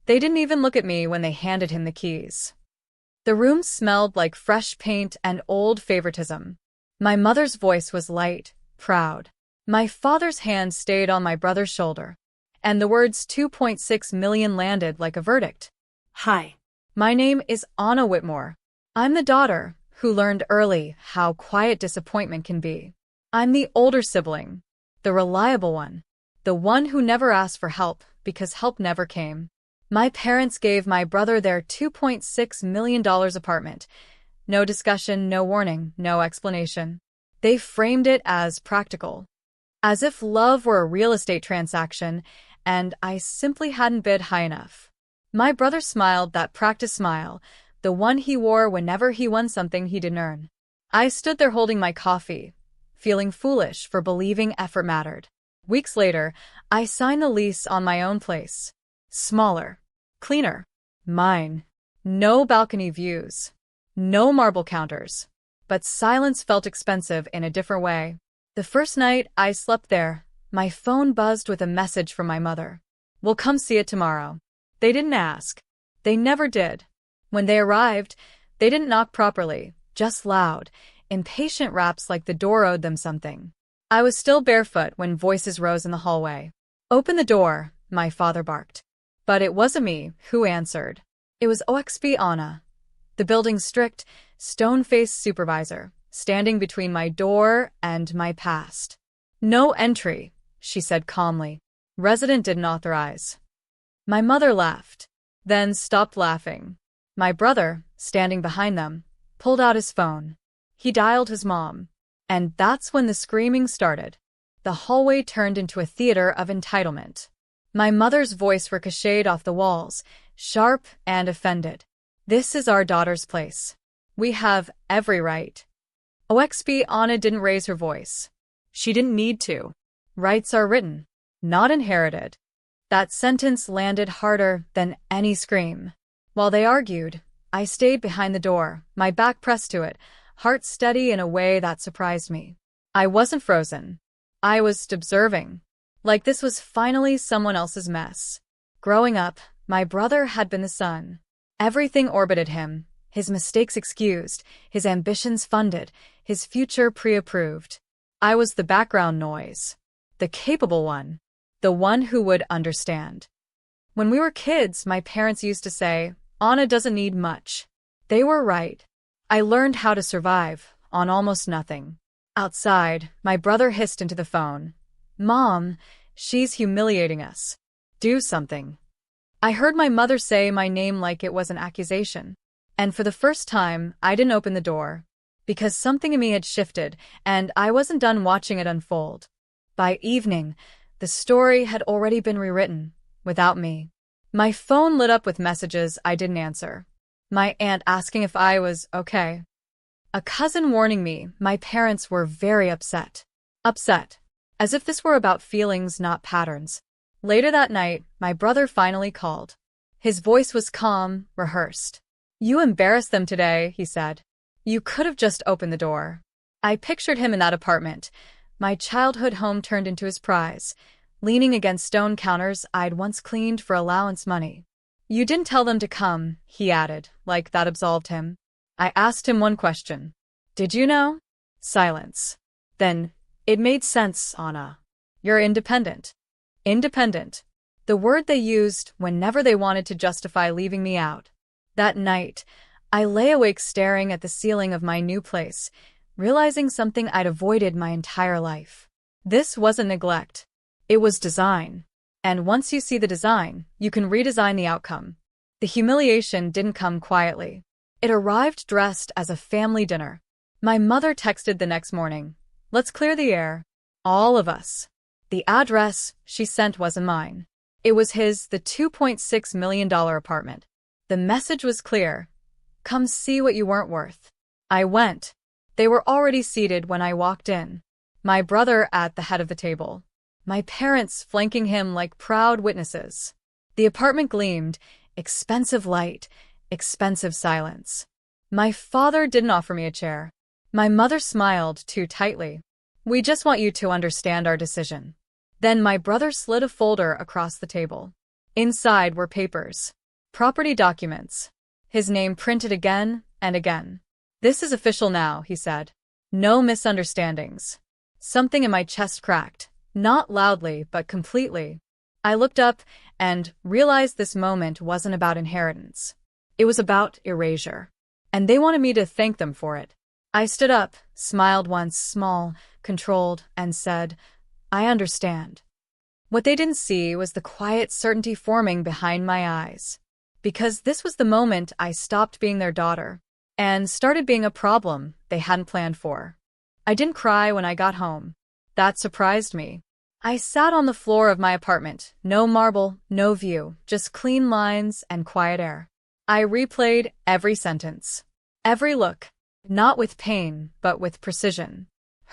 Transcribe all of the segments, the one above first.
They didn't even look at me when they handed him the keys. The room smelled like fresh paint and old favoritism. My mother's voice was light, proud. My father's hand stayed on my brother's shoulder, and the words 2.6 million landed like a verdict. Hi. My name is Anna Whitmore. I'm the daughter who learned early how quiet disappointment can be. I'm the older sibling, the reliable one, the one who never asked for help because help never came. My parents gave my brother their $2.6 million apartment. No discussion, no warning, no explanation. They framed it as practical, as if love were a real estate transaction, and I simply hadn't bid high enough. My brother smiled that practice smile, the one he wore whenever he won something he didn't earn. I stood there holding my coffee, feeling foolish for believing effort mattered. Weeks later, I signed the lease on my own place. Smaller, cleaner, mine. No balcony views, no marble counters. But silence felt expensive in a different way. The first night I slept there, my phone buzzed with a message from my mother. "We'll come see it tomorrow." They didn't ask. They never did. When they arrived, they didn't knock properly, just loud, impatient raps like the door owed them something. I was still barefoot when voices rose in the hallway. "Open the door," my father barked. But it wasn't me who answered. It was OXP Anna, the building's strict, stone-faced supervisor, standing between my door and my past. "No entry," she said calmly. "Resident didn't authorize." My mother laughed, then stopped laughing. My brother, standing behind them, pulled out his phone. He dialed his mom. And that's when the screaming started. The hallway turned into a theater of entitlement. My mother's voice ricocheted off the walls, sharp and offended. "This is our daughter's place. We have every right." OXP Anna didn't raise her voice. She didn't need to. Rights are written, not inherited. That sentence landed harder than any scream. While they argued, I stayed behind the door, my back pressed to it, heart steady in a way that surprised me. I wasn't frozen. I was observing. Like this was finally someone else's mess. Growing up, my brother had been the sun. Everything orbited him, his mistakes excused, his ambitions funded, his future pre-approved. I was the background noise. The capable one. The one who would understand. When we were kids, my parents used to say, "Anna doesn't need much." They were right. I learned how to survive on almost nothing. Outside, my brother hissed into the phone. "Mom, she's humiliating us. Do something." I heard my mother say my name like it was an accusation. And for the first time, I didn't open the door. Because something in me had shifted, and I wasn't done watching it unfold. By evening, the story had already been rewritten, without me. My phone lit up with messages I didn't answer. My aunt asking if I was okay. A cousin warning me my parents were very upset. Upset. As if this were about feelings, not patterns. Later that night, my brother finally called. His voice was calm, rehearsed. "You embarrassed them today," he said. "You could have just opened the door." I pictured him in that apartment, my childhood home turned into his prize, leaning against stone counters I'd once cleaned for allowance money. "You didn't tell them to come," he added, like that absolved him. I asked him one question. "Did you know?" Silence. Then, "It made sense, Anna. You're independent." Independent. The word they used whenever they wanted to justify leaving me out. That night, I lay awake staring at the ceiling of my new place, realizing something I'd avoided my entire life. This wasn't neglect. It was design. And once you see the design, you can redesign the outcome. The humiliation didn't come quietly. It arrived dressed as a family dinner. My mother texted the next morning, "Let's clear the air. All of us." The address she sent wasn't mine. It was his, the $2.6 million apartment. The message was clear. "Come see what you weren't worth." I went. They were already seated when I walked in. My brother at the head of the table. My parents flanking him like proud witnesses. The apartment gleamed, expensive light, expensive silence. My father didn't offer me a chair. My mother smiled too tightly. "We just want you to understand our decision." Then my brother slid a folder across the table. Inside were papers. Property documents. His name printed again and again. "This is official now," he said. "No misunderstandings." Something in my chest cracked, not loudly but completely. I looked up and realized this moment wasn't about inheritance. It was about erasure. And they wanted me to thank them for it. I stood up, smiled once, small, controlled, and said, "I understand." What they didn't see was the quiet certainty forming behind my eyes. Because this was the moment I stopped being their daughter and started being a problem they hadn't planned for. I didn't cry when I got home. That surprised me. I sat on the floor of my apartment, no marble, no view, just clean lines and quiet air. I replayed every sentence, every look, not with pain, but with precision.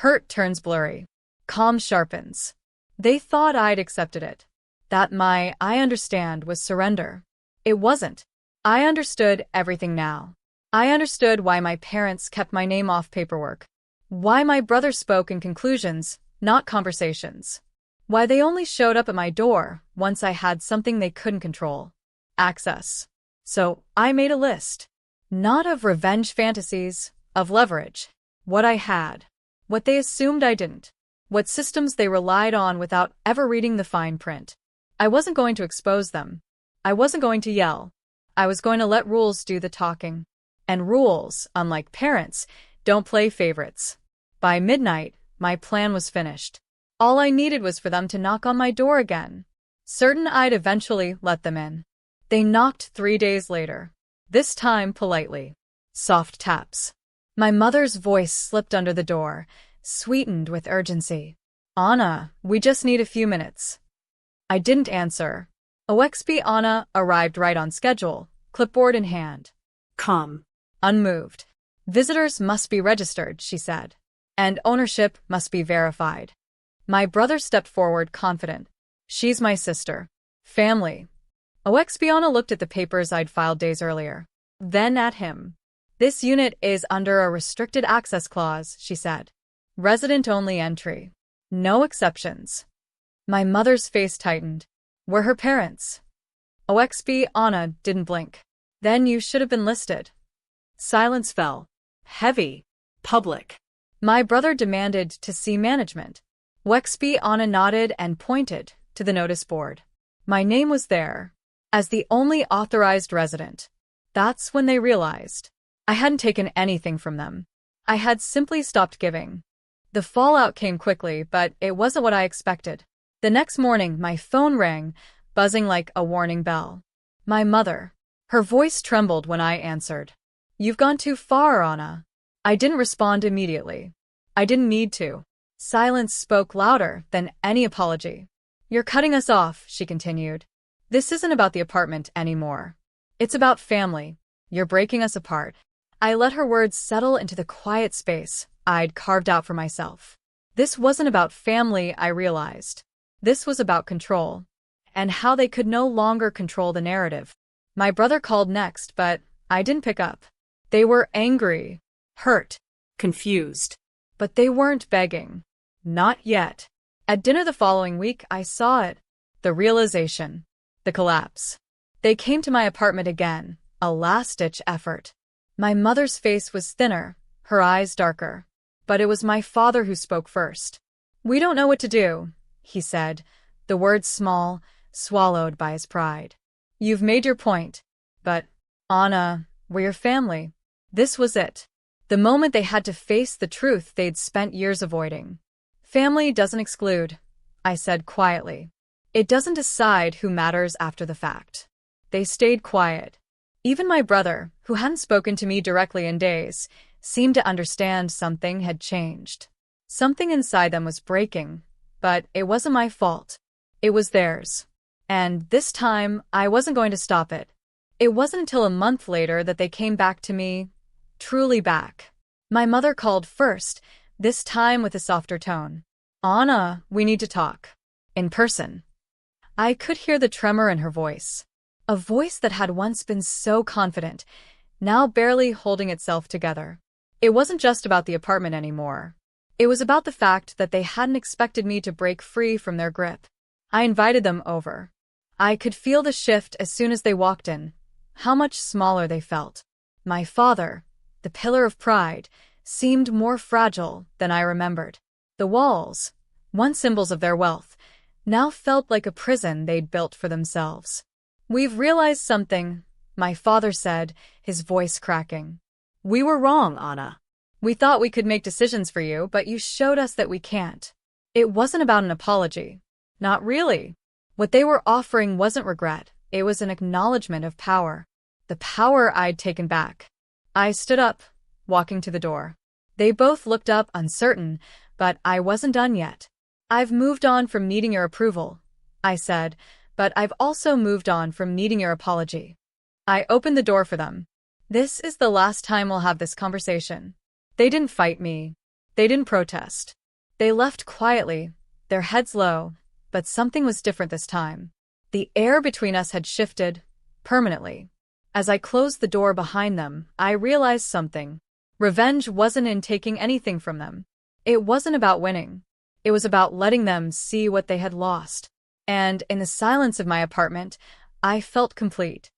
Hurt turns blurry. Calm sharpens. They thought I'd accepted it. That my "I understand" was surrender. It wasn't. I understood everything now. I understood why my parents kept my name off paperwork. Why my brother spoke in conclusions, not conversations. Why they only showed up at my door once I had something they couldn't control. Access. So I made a list. Not of revenge fantasies, of leverage. What I had. What they assumed I didn't. What systems they relied on without ever reading the fine print. I wasn't going to expose them. I wasn't going to yell. I was going to let rules do the talking. And rules, unlike parents, don't play favorites. By midnight, my plan was finished. All I needed was for them to knock on my door again. Certain I'd eventually let them in. They knocked 3 days later. This time politely. Soft taps. My mother's voice slipped under the door, sweetened with urgency. "Anna, we just need a few minutes." I didn't answer. OXP Anna arrived right on schedule, clipboard in hand. Calm. Unmoved. "Visitors must be registered," she said. "And ownership must be verified." My brother stepped forward, confident. "She's my sister. Family." OXP Anna looked at the papers I'd filed days earlier. Then at him. "This unit is under a restricted access clause," she said. "Resident-only entry. No exceptions." My mother's face tightened. Were her parents? OXP Anna didn't blink. "Then you should have been listed." Silence fell. Heavy. Public. My brother demanded to see management. OXP Anna nodded and pointed to the notice board. My name was there, as the only authorized resident. That's when they realized. I hadn't taken anything from them. I had simply stopped giving. The fallout came quickly, but it wasn't what I expected. The next morning, my phone rang, buzzing like a warning bell. My mother. Her voice trembled when I answered. "You've gone too far, Anna." I didn't respond immediately. I didn't need to. Silence spoke louder than any apology. "You're cutting us off," she continued. "This isn't about the apartment anymore. It's about family. You're breaking us apart." I let her words settle into the quiet space I'd carved out for myself. This wasn't about family, I realized. This was about control. And how they could no longer control the narrative. My brother called next, but I didn't pick up. They were angry, hurt, Confused. but they weren't begging. Not yet. At dinner the following week, I saw it. The realization. The collapse. They came to my apartment again, a last-ditch effort. My mother's face was thinner, her eyes darker. But it was my father who spoke first. "We don't know what to do," he said, the words small, swallowed by his pride. "You've made your point. But, Anna, we're your family." This was it. The moment they had to face the truth they'd spent years avoiding. "Family doesn't exclude," I said quietly. "It doesn't decide who matters after the fact." They stayed quiet. Even my brother, who hadn't spoken to me directly in days, seemed to understand something had changed. Something inside them was breaking, but it wasn't my fault. It was theirs. And this time, I wasn't going to stop it. It wasn't until a month later that they came back to me, truly back. My mother called first, this time with a softer tone. "Anna, we need to talk. In person." I could hear the tremor in her voice. A voice that had once been so confident, now barely holding itself together. It wasn't just about the apartment anymore. It was about the fact that they hadn't expected me to break free from their grip. I invited them over. I could feel the shift as soon as they walked in, how much smaller they felt. My father, the pillar of pride, seemed more fragile than I remembered. The walls, once symbols of their wealth, now felt like a prison they'd built for themselves. "We've realized something," my father said, his voice cracking. We were wrong, Anna. "We thought we could make decisions for you, but you showed us that we can't." It wasn't about an apology. Not really. What they were offering wasn't regret, it was an acknowledgement of power. The power I'd taken back. I stood up, walking to the door. They both looked up, uncertain, but I wasn't done yet. "I've moved on from needing your approval," I said, "but I've also moved on from needing your apology." I opened the door for them. "This is the last time we'll have this conversation." They didn't fight me. They didn't protest. They left quietly, their heads low, but something was different this time. The air between us had shifted, permanently. As I closed the door behind them, I realized something. Revenge wasn't in taking anything from them. It wasn't about winning. It was about letting them see what they had lost. And in the silence of my apartment, I felt complete.